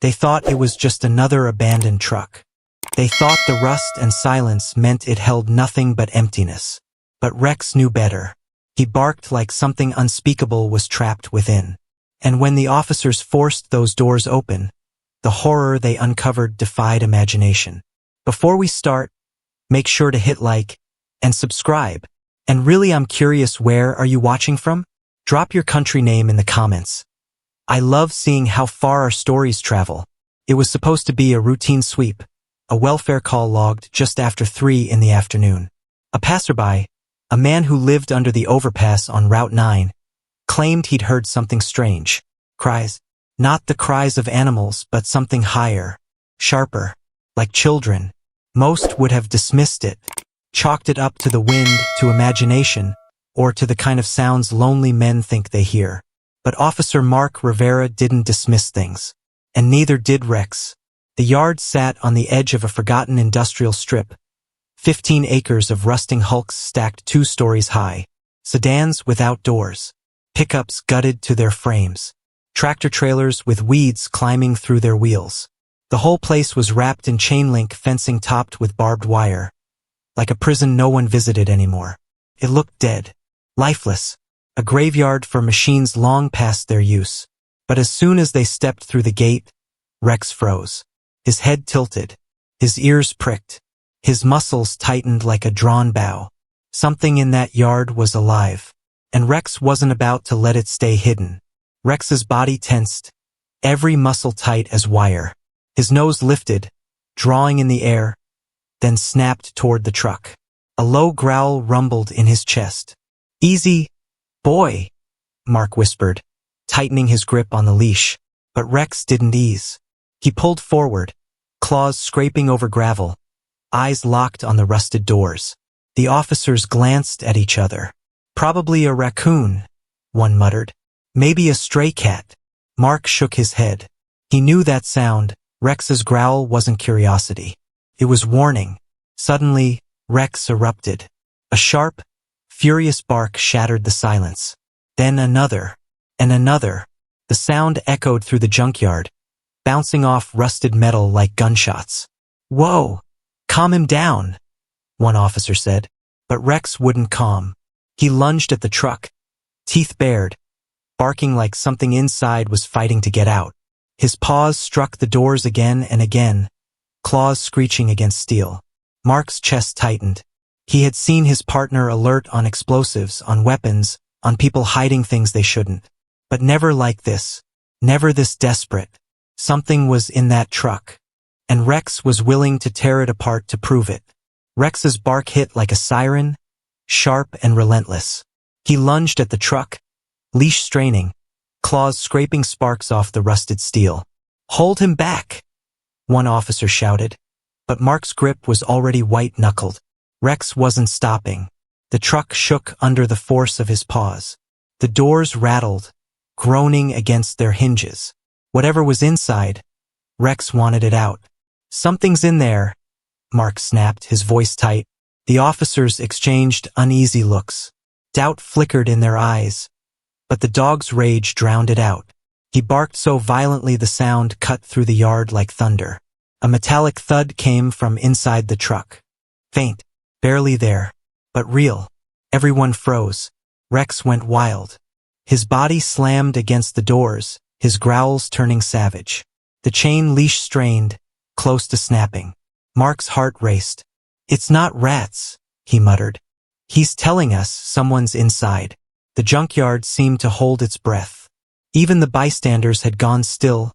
They thought it was just another abandoned truck. They thought the rust and silence meant it held nothing but emptiness. But Rex knew better. He barked like something unspeakable was trapped within. And when the officers forced those doors open, the horror they uncovered defied imagination. Before we start, make sure to hit like and subscribe. And really, I'm curious, where are you watching from? Drop your country name in the comments. I love seeing how far our stories travel. It was supposed to be a routine sweep, a welfare call logged just after 3 in the afternoon. A passerby, a man who lived under the overpass on Route 9, claimed he'd heard something strange. Cries. Not the cries of animals, but something higher, sharper, like children. Most would have dismissed it, chalked it up to the wind, to imagination, or to the kind of sounds lonely men think they hear. But Officer Mark Rivera didn't dismiss things. And neither did Rex. The yard sat on the edge of a forgotten industrial strip. 15 acres of rusting hulks stacked 2 stories high. Sedans without doors. Pickups gutted to their frames. Tractor-trailers with weeds climbing through their wheels. The whole place was wrapped in chain-link fencing topped with barbed wire. Like a prison no one visited anymore. It looked dead. Lifeless. A graveyard for machines long past their use. But as soon as they stepped through the gate, Rex froze. His head tilted. His ears pricked. His muscles tightened like a drawn bow. Something in that yard was alive. And Rex wasn't about to let it stay hidden. Rex's body tensed, every muscle tight as wire. His nose lifted, drawing in the air, then snapped toward the truck. A low growl rumbled in his chest. "Easy, boy," Mark whispered, tightening his grip on the leash. But Rex didn't ease. He pulled forward, claws scraping over gravel, eyes locked on the rusted doors. The officers glanced at each other. "Probably a raccoon," one muttered. "Maybe a stray cat." Mark shook his head. He knew that sound. Rex's growl wasn't curiosity. It was warning. Suddenly, Rex erupted. A sharp, furious bark shattered the silence. Then another, and another. The sound echoed through the junkyard, bouncing off rusted metal like gunshots. "Whoa! Calm him down," one officer said. But Rex wouldn't calm. He lunged at the truck, teeth bared, barking like something inside was fighting to get out. His paws struck the doors again and again, claws screeching against steel. Mark's chest tightened. He had seen his partner alert on explosives, on weapons, on people hiding things they shouldn't. But never like this. Never this desperate. Something was in that truck. And Rex was willing to tear it apart to prove it. Rex's bark hit like a siren, sharp and relentless. He lunged at the truck, leash straining, claws scraping sparks off the rusted steel. "Hold him back," one officer shouted. But Mark's grip was already white-knuckled. Rex wasn't stopping. The truck shook under the force of his paws. The doors rattled, groaning against their hinges. Whatever was inside, Rex wanted it out. "Something's in there," Mark snapped, his voice tight. The officers exchanged uneasy looks. Doubt flickered in their eyes. But the dog's rage drowned it out. He barked so violently the sound cut through the yard like thunder. A metallic thud came from inside the truck. Faint, barely there, but real. Everyone froze. Rex went wild. His body slammed against the doors, his growls turning savage. The chain leash strained, close to snapping. Mark's heart raced. "It's not rats," he muttered. "He's telling us someone's inside." The junkyard seemed to hold its breath. Even the bystanders had gone still,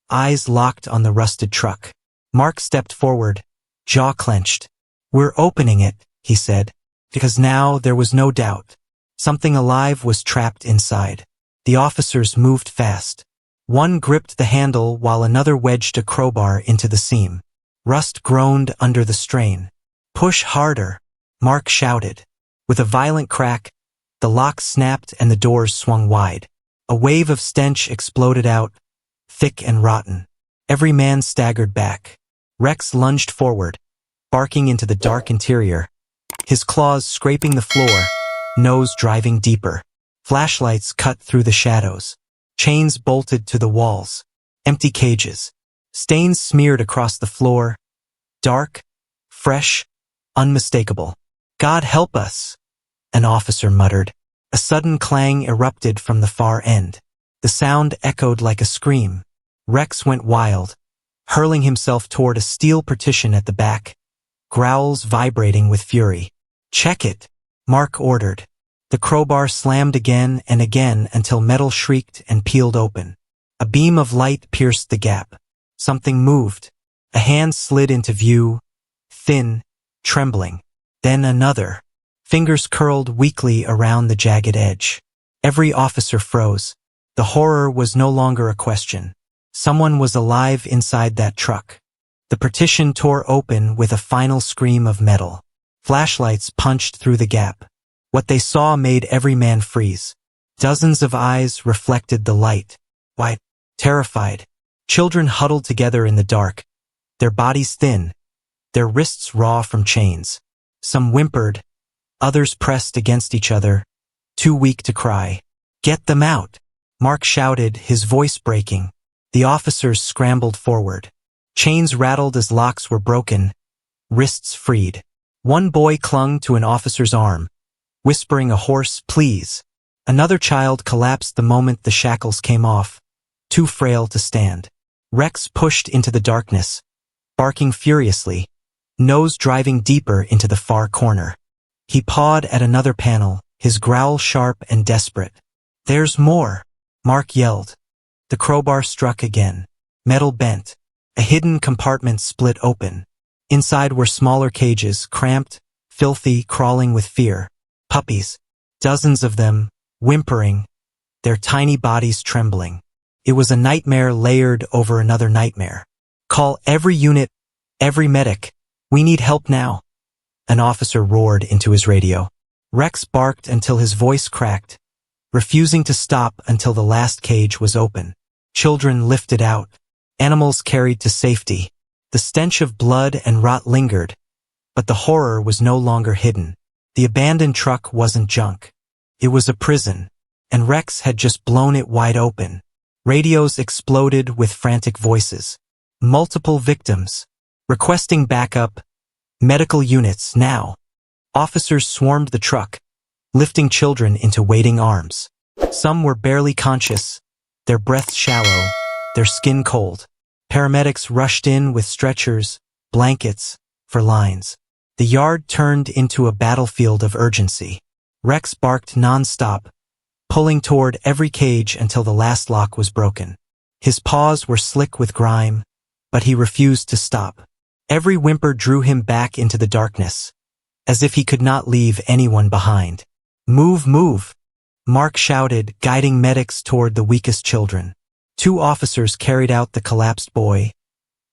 eyes locked on the rusted truck. Mark stepped forward, jaw clenched. "We're opening it," he said, because now there was no doubt. Something alive was trapped inside. The officers moved fast. One gripped the handle while another wedged a crowbar into the seam. Rust groaned under the strain. "Push harder," Mark shouted. With a violent crack, the lock snapped and the doors swung wide. A wave of stench exploded out, thick and rotten. Every man staggered back. Rex lunged forward, barking into the dark interior, his claws scraping the floor, nose driving deeper. Flashlights cut through the shadows. Chains bolted to the walls. Empty cages. Stains smeared across the floor. Dark, fresh, unmistakable. "God help us," an officer muttered. A sudden clang erupted from the far end. The sound echoed like a scream. Rex went wild, hurling himself toward a steel partition at the back, growls vibrating with fury. "Check it," Mark ordered. The crowbar slammed again and again until metal shrieked and peeled open. A beam of light pierced the gap. Something moved. A hand slid into view, thin, trembling. Then another. Fingers curled weakly around the jagged edge. Every officer froze. The horror was no longer a question. Someone was alive inside that truck. The partition tore open with a final scream of metal. Flashlights punched through the gap. What they saw made every man freeze. Dozens of eyes reflected the light. White, terrified. Children huddled together in the dark, their bodies thin, their wrists raw from chains. Some whimpered, others pressed against each other, too weak to cry. "Get them out!" Mark shouted, his voice breaking. The officers scrambled forward. Chains rattled as locks were broken, wrists freed. One boy clung to an officer's arm, whispering a hoarse "please." Another child collapsed the moment the shackles came off, too frail to stand. Rex pushed into the darkness, barking furiously, nose driving deeper into the far corner. He pawed at another panel, his growl sharp and desperate. "There's more," Mark yelled. The crowbar struck again. Metal bent. A hidden compartment split open. Inside were smaller cages, cramped, filthy, crawling with fear. Puppies. Dozens of them, whimpering, their tiny bodies trembling. It was a nightmare layered over another nightmare. "Call every unit, every medic. We need help now," an officer roared into his radio. Rex barked until his voice cracked, refusing to stop until the last cage was open. Children lifted out. Animals carried to safety. The stench of blood and rot lingered, but the horror was no longer hidden. The abandoned truck wasn't junk. It was a prison, and Rex had just blown it wide open. Radios exploded with frantic voices. Multiple victims. Requesting backup. Medical units, now. Officers swarmed the truck, lifting children into waiting arms. Some were barely conscious, their breaths shallow, their skin cold. Paramedics rushed in with stretchers, blankets, for lines. The yard turned into a battlefield of urgency. Rex barked non-stop, pulling toward every cage until the last lock was broken. His paws were slick with grime, but he refused to stop. Every whimper drew him back into the darkness, as if he could not leave anyone behind. "Move, move!" Mark shouted, guiding medics toward the weakest children. 2 officers carried out the collapsed boy,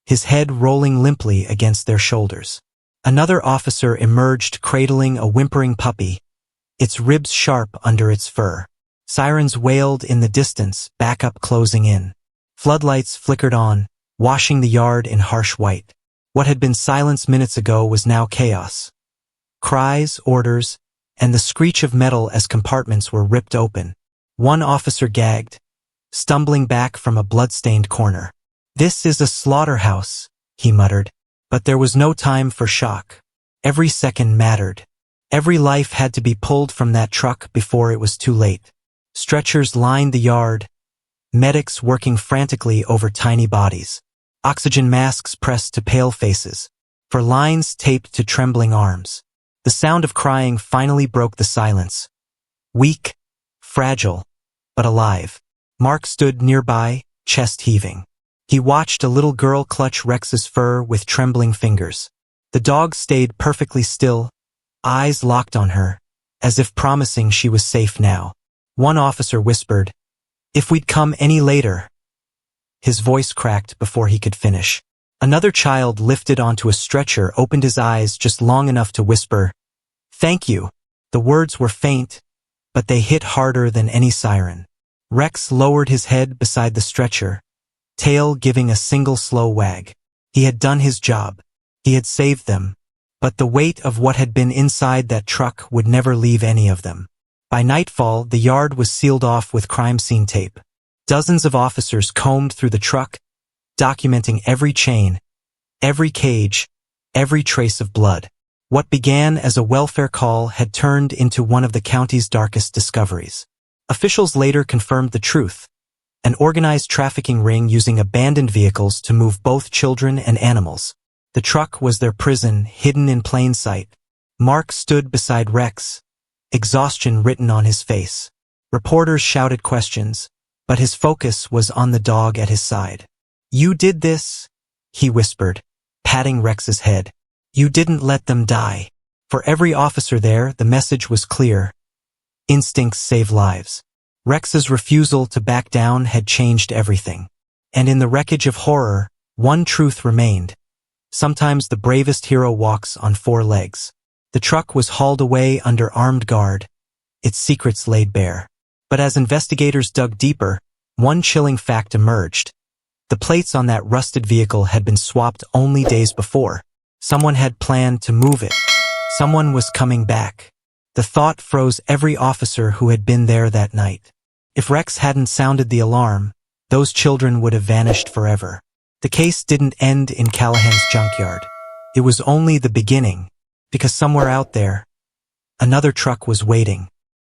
his head rolling limply against their shoulders. Another officer emerged cradling a whimpering puppy, its ribs sharp under its fur. Sirens wailed in the distance, backup closing in. Floodlights flickered on, washing the yard in harsh white. What had been silence minutes ago was now chaos. Cries, orders, and the screech of metal as compartments were ripped open. One officer gagged, stumbling back from a blood-stained corner. "This is a slaughterhouse," he muttered. But there was no time for shock. Every second mattered. Every life had to be pulled from that truck before it was too late. Stretchers lined the yard, medics working frantically over tiny bodies. Oxygen masks pressed to pale faces, for lines taped to trembling arms. The sound of crying finally broke the silence. Weak, fragile, but alive. Mark stood nearby, chest heaving. He watched a little girl clutch Rex's fur with trembling fingers. The dog stayed perfectly still, eyes locked on her, as if promising she was safe now. One officer whispered, "If we'd come any later." His voice cracked before he could finish. Another child lifted onto a stretcher opened his eyes just long enough to whisper, "Thank you." The words were faint, but they hit harder than any siren. Rex lowered his head beside the stretcher, tail giving a single slow wag. He had done his job. He had saved them. But the weight of what had been inside that truck would never leave any of them. By nightfall, the yard was sealed off with crime scene tape. Dozens of officers combed through the truck, documenting every chain, every cage, every trace of blood. What began as a welfare call had turned into one of the county's darkest discoveries. Officials later confirmed the truth: an organized trafficking ring using abandoned vehicles to move both children and animals. The truck was their prison, hidden in plain sight. Mark stood beside Rex, exhaustion written on his face. Reporters shouted questions, but his focus was on the dog at his side. "You did this," he whispered, patting Rex's head. "You didn't let them die." For every officer there, the message was clear: instincts save lives. Rex's refusal to back down had changed everything. And in the wreckage of horror, one truth remained: sometimes the bravest hero walks on four legs. The truck was hauled away under armed guard, its secrets laid bare. But as investigators dug deeper, one chilling fact emerged. The plates on that rusted vehicle had been swapped only days before. Someone had planned to move it. Someone was coming back. The thought froze every officer who had been there that night. If Rex hadn't sounded the alarm, those children would have vanished forever. The case didn't end in Callahan's junkyard. It was only the beginning, because somewhere out there, another truck was waiting.